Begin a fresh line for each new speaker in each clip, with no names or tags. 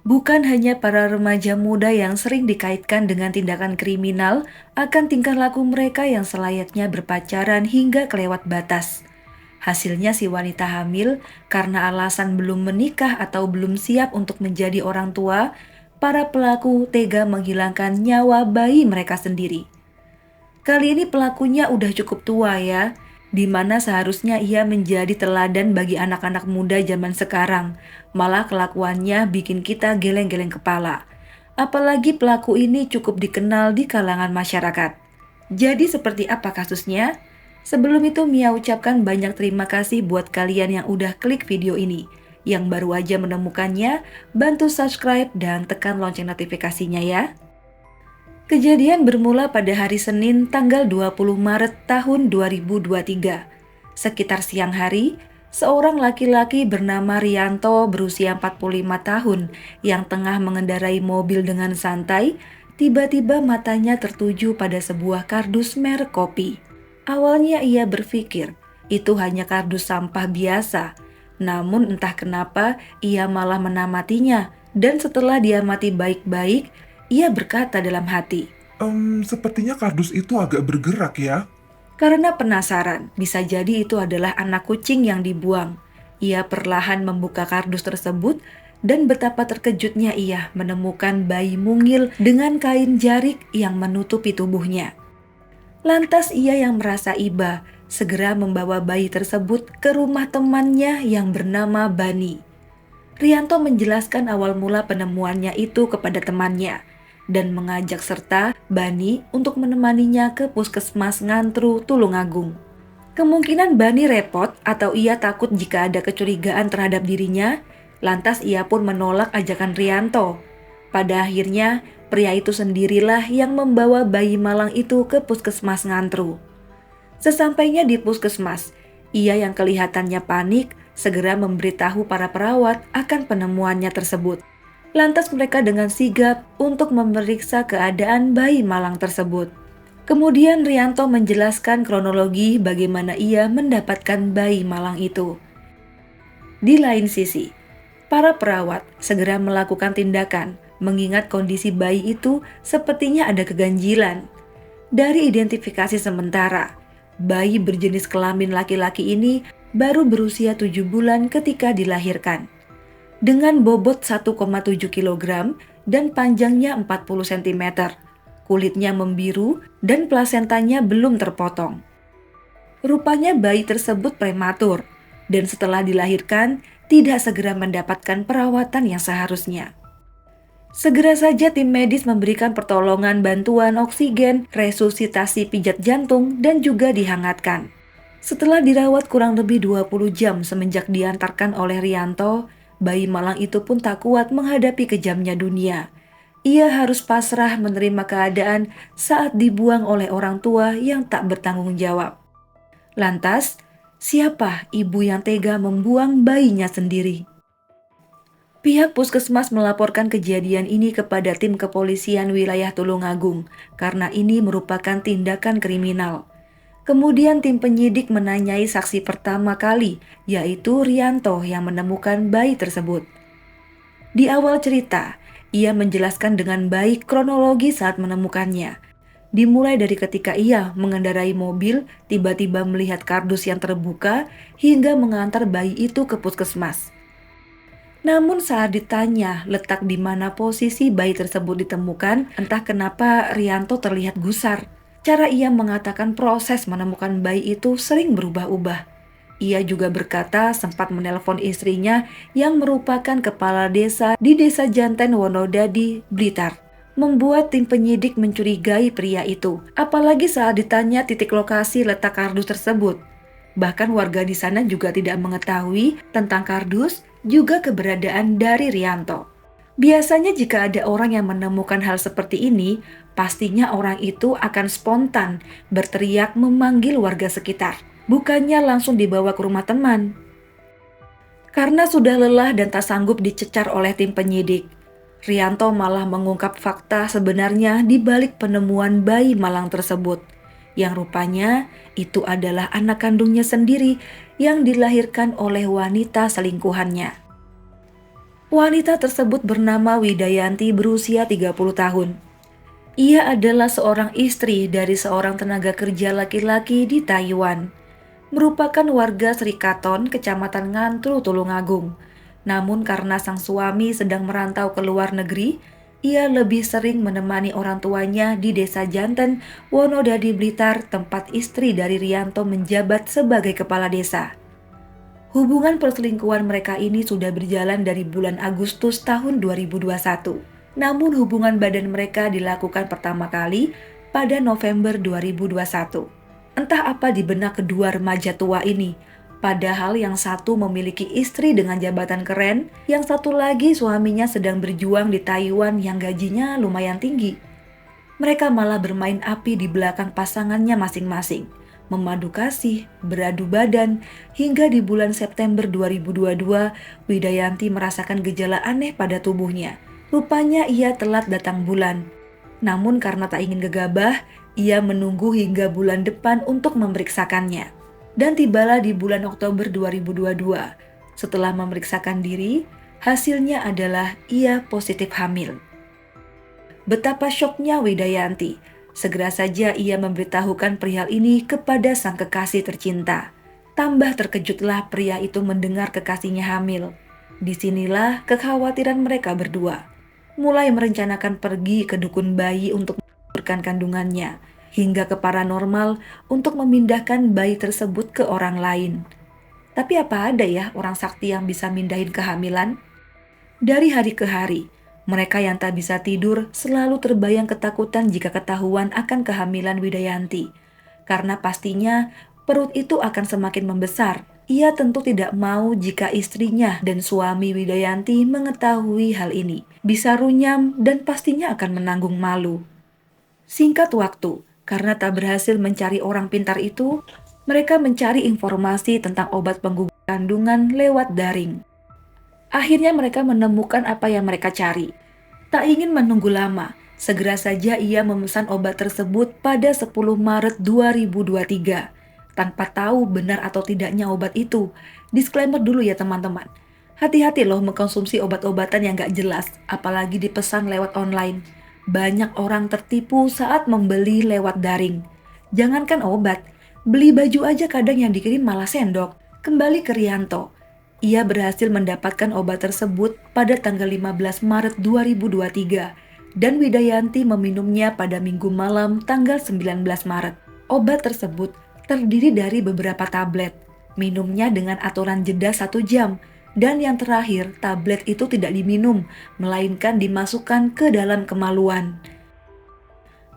Bukan hanya para remaja muda yang sering dikaitkan dengan tindakan kriminal, akan tingkah laku mereka yang selayaknya berpacaran hingga kelewat batas. Hasilnya si wanita hamil karena alasan belum menikah atau belum siap untuk menjadi orang tua, para pelaku tega menghilangkan nyawa bayi mereka sendiri. Kali ini pelakunya udah cukup tua ya, di mana seharusnya ia menjadi teladan bagi anak-anak muda zaman sekarang. Malah kelakuannya bikin kita geleng-geleng kepala. Apalagi pelaku ini cukup dikenal di kalangan masyarakat. Jadi seperti apa kasusnya? Sebelum itu Mia ucapkan banyak terima kasih buat kalian yang udah klik video ini. Yang baru aja menemukannya, bantu subscribe dan tekan lonceng notifikasinya ya. Kejadian bermula pada hari Senin tanggal 20 Maret tahun 2023. Sekitar siang hari, seorang laki-laki bernama Rianto berusia 45 tahun yang tengah mengendarai mobil dengan santai, tiba-tiba matanya tertuju pada sebuah kardus merek kopi. Awalnya ia berpikir itu hanya kardus sampah biasa, namun entah kenapa ia malah menamatinya dan setelah diamati baik-baik, ia berkata dalam hati,
Sepertinya kardus itu agak bergerak ya.
karena penasaran, bisa jadi itu adalah anak kucing yang dibuang. Ia perlahan membuka kardus tersebut dan betapa terkejutnya ia menemukan bayi mungil dengan kain jarik yang menutupi tubuhnya. Lantas ia yang merasa iba, segera membawa bayi tersebut ke rumah temannya yang bernama Bani. Rianto menjelaskan awal mula penemuannya itu kepada temannya dan mengajak serta Bani untuk menemaninya ke puskesmas Ngantru, Tulungagung. Kemungkinan Bani repot atau ia takut jika ada kecurigaan terhadap dirinya, lantas ia pun menolak ajakan Rianto. Pada akhirnya, pria itu sendirilah yang membawa bayi malang itu ke puskesmas Ngantru. Sesampainya di puskesmas, ia yang kelihatannya panik segera memberitahu para perawat akan penemuannya tersebut. Lantas mereka dengan sigap untuk memeriksa keadaan bayi malang tersebut. Kemudian Rianto menjelaskan kronologi bagaimana ia mendapatkan bayi malang itu. Di lain sisi, para perawat segera melakukan tindakan mengingat kondisi bayi itu sepertinya ada keganjilan. Dari identifikasi sementara, bayi berjenis kelamin laki-laki ini baru berusia 7 bulan ketika dilahirkan. Dengan bobot 1,7 kg dan panjangnya 40 cm. Kulitnya membiru dan plasentanya belum terpotong. Rupanya bayi tersebut prematur dan setelah dilahirkan tidak segera mendapatkan perawatan yang seharusnya. Segera saja tim medis memberikan pertolongan bantuan oksigen, resusitasi pijat jantung, dan juga dihangatkan. Setelah dirawat kurang lebih 20 jam semenjak diantarkan oleh Rianto, bayi malang itu pun tak kuat menghadapi kejamnya dunia. Ia harus pasrah menerima keadaan saat dibuang oleh orang tua yang tak bertanggung jawab. Lantas, siapa ibu yang tega membuang bayinya sendiri? Pihak puskesmas melaporkan kejadian ini kepada tim kepolisian wilayah Tulungagung karena ini merupakan tindakan kriminal. Kemudian tim penyidik menanyai saksi pertama kali, yaitu Rianto yang menemukan bayi tersebut. Di awal cerita, ia menjelaskan dengan baik kronologi saat menemukannya. Dimulai dari ketika ia mengendarai mobil, tiba-tiba melihat kardus yang terbuka hingga mengantar bayi itu ke puskesmas. Namun saat ditanya letak di mana posisi bayi tersebut ditemukan, entah kenapa Rianto terlihat gusar. Cara ia mengatakan proses menemukan bayi itu sering berubah-ubah. Ia juga berkata sempat menelpon istrinya yang merupakan kepala desa di Desa Janten Wonodadi, Blitar. Membuat tim penyidik mencurigai pria itu, apalagi saat ditanya titik lokasi letak kardus tersebut. Bahkan warga di sana juga tidak mengetahui tentang kardus, juga keberadaan dari Rianto. Biasanya jika ada orang yang menemukan hal seperti ini, pastinya orang itu akan spontan berteriak memanggil warga sekitar, bukannya langsung dibawa ke rumah teman. Karena sudah lelah dan tak sanggup dicecar oleh tim penyidik, Rianto malah mengungkap fakta sebenarnya di balik penemuan bayi malang tersebut, yang rupanya itu adalah anak kandungnya sendiri yang dilahirkan oleh wanita selingkuhannya. Wanita tersebut bernama Widayanti, berusia 30 tahun. Ia adalah seorang istri dari seorang tenaga kerja laki-laki di Taiwan. Merupakan warga Srikaton, Kecamatan Ngantru, Tulungagung. Namun karena sang suami sedang merantau ke luar negeri, ia lebih sering menemani orang tuanya di Desa Janten, Wonodadi, Blitar, tempat istri dari Rianto menjabat sebagai kepala desa. Hubungan perselingkuhan mereka ini sudah berjalan dari bulan Agustus tahun 2021. Namun hubungan badan mereka dilakukan pertama kali pada November 2021. Entah apa di benak kedua remaja tua ini. Padahal yang satu memiliki istri dengan jabatan keren, yang satu lagi suaminya sedang berjuang di Taiwan yang gajinya lumayan tinggi. Mereka malah bermain api di belakang pasangannya masing-masing, memadu kasih, beradu badan, hingga di bulan September 2022, Widayanti merasakan gejala aneh pada tubuhnya. Rupanya ia telat datang bulan. Namun karena tak ingin gegabah, ia menunggu hingga bulan depan untuk memeriksakannya. Dan tibalah di bulan Oktober 2022. Setelah memeriksakan diri, hasilnya adalah ia positif hamil. Betapa syoknya Widayanti. Segera saja ia memberitahukan perihal ini kepada sang kekasih tercinta. Tambah terkejutlah pria itu mendengar kekasihnya hamil. Disinilah kekhawatiran mereka berdua. Mulai merencanakan pergi ke dukun bayi untuk mengaburkan kandungannya, hingga ke paranormal untuk memindahkan bayi tersebut ke orang lain. Tapi apa ada ya orang sakti yang bisa mindahin kehamilan? Dari hari ke hari, mereka yang tak bisa tidur selalu terbayang ketakutan jika ketahuan akan kehamilan Widayanti. Karena pastinya perut itu akan semakin membesar. Ia tentu tidak mau jika istrinya dan suami Widayanti mengetahui hal ini. Bisa runyam dan pastinya akan menanggung malu. Singkat waktu, karena tak berhasil mencari orang pintar itu, mereka mencari informasi tentang obat penggugur kandungan lewat daring. Akhirnya mereka menemukan apa yang mereka cari. Tak ingin menunggu lama, segera saja ia memesan obat tersebut pada 10 Maret 2023. Tanpa tahu benar atau tidaknya obat itu. Disclaimer dulu ya teman-teman. Hati-hati loh mengkonsumsi obat-obatan yang gak jelas, apalagi dipesan lewat online. Banyak orang tertipu saat membeli lewat daring. Jangankan obat, beli baju aja kadang yang dikirim malah sendok. Kembali ke Rianto. Ia berhasil mendapatkan obat tersebut pada tanggal 15 Maret 2023 dan Widayanti meminumnya pada Minggu malam tanggal 19 Maret. Obat tersebut terdiri dari beberapa tablet. Minumnya dengan aturan jeda 1 jam. Dan yang terakhir, tablet itu tidak diminum, melainkan dimasukkan ke dalam kemaluan.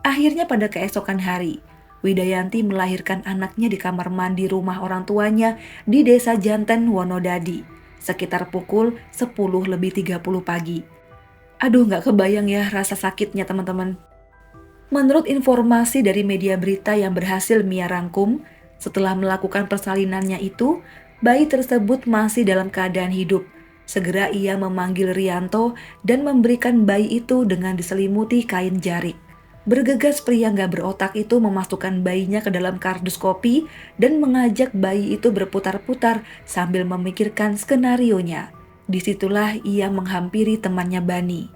Akhirnya pada keesokan hari, Widayanti melahirkan anaknya di kamar mandi rumah orang tuanya di Desa Janten, Wonodadi, sekitar pukul 10:30 pagi. Aduh, gak kebayang ya rasa sakitnya teman-teman. Menurut informasi dari media berita yang berhasil Mia rangkum, setelah melakukan persalinannya itu, bayi tersebut masih dalam keadaan hidup. Segera ia memanggil Rianto dan memberikan bayi itu dengan diselimuti kain jarik. Bergegas pria gak berotak itu memasukkan bayinya ke dalam kardus kopi dan mengajak bayi itu berputar-putar sambil memikirkan skenarionya. Disitulah ia menghampiri temannya Bani.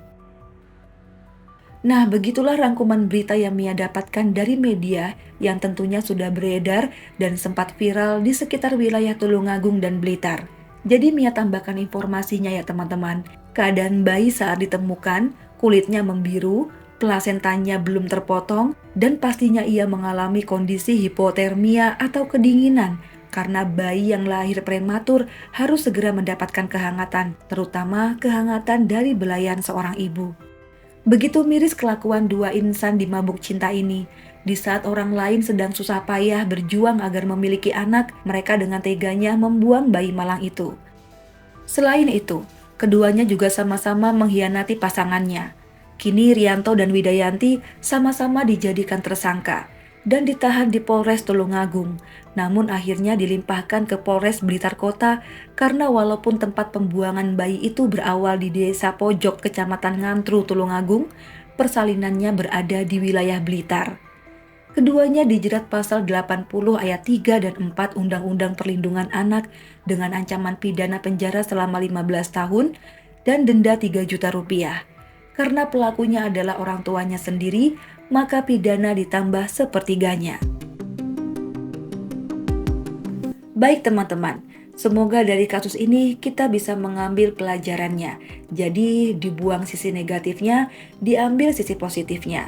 Nah, begitulah rangkuman berita yang Mia dapatkan dari media yang tentunya sudah beredar dan sempat viral di sekitar wilayah Tulungagung dan Blitar. Jadi Mia tambahkan informasinya ya teman-teman. Keadaan bayi saat ditemukan, kulitnya membiru, plasentanya belum terpotong, dan pastinya ia mengalami kondisi hipotermia atau kedinginan karena bayi yang lahir prematur harus segera mendapatkan kehangatan, terutama kehangatan dari belayan seorang ibu. Begitu miris kelakuan dua insan di mabuk cinta ini. Di saat orang lain sedang susah payah berjuang agar memiliki anak, mereka dengan teganya membuang bayi malang itu. Selain itu, keduanya juga sama-sama mengkhianati pasangannya. Kini Rianto dan Widayanti sama-sama dijadikan tersangka dan ditahan di Polres Tulungagung, namun akhirnya dilimpahkan ke Polres Blitar Kota karena walaupun tempat pembuangan bayi itu berawal di Desa Pojok, Kecamatan Ngantru, Tulungagung, persalinannya berada di wilayah Blitar. Keduanya dijerat pasal 80 ayat 3 dan 4 Undang-Undang Perlindungan Anak dengan ancaman pidana penjara selama 15 tahun dan denda 3 juta rupiah. Karena pelakunya adalah orang tuanya sendiri, maka pidana ditambah sepertiganya. Baik teman-teman, semoga dari kasus ini kita bisa mengambil pelajarannya. Jadi dibuang sisi negatifnya, diambil sisi positifnya.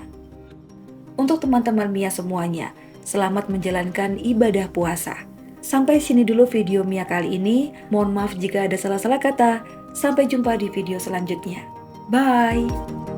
Untuk teman-teman Mia semuanya, selamat menjalankan ibadah puasa. Sampai sini dulu video Mia kali ini. Mohon maaf jika ada salah-salah kata. Sampai jumpa di video selanjutnya. Bye!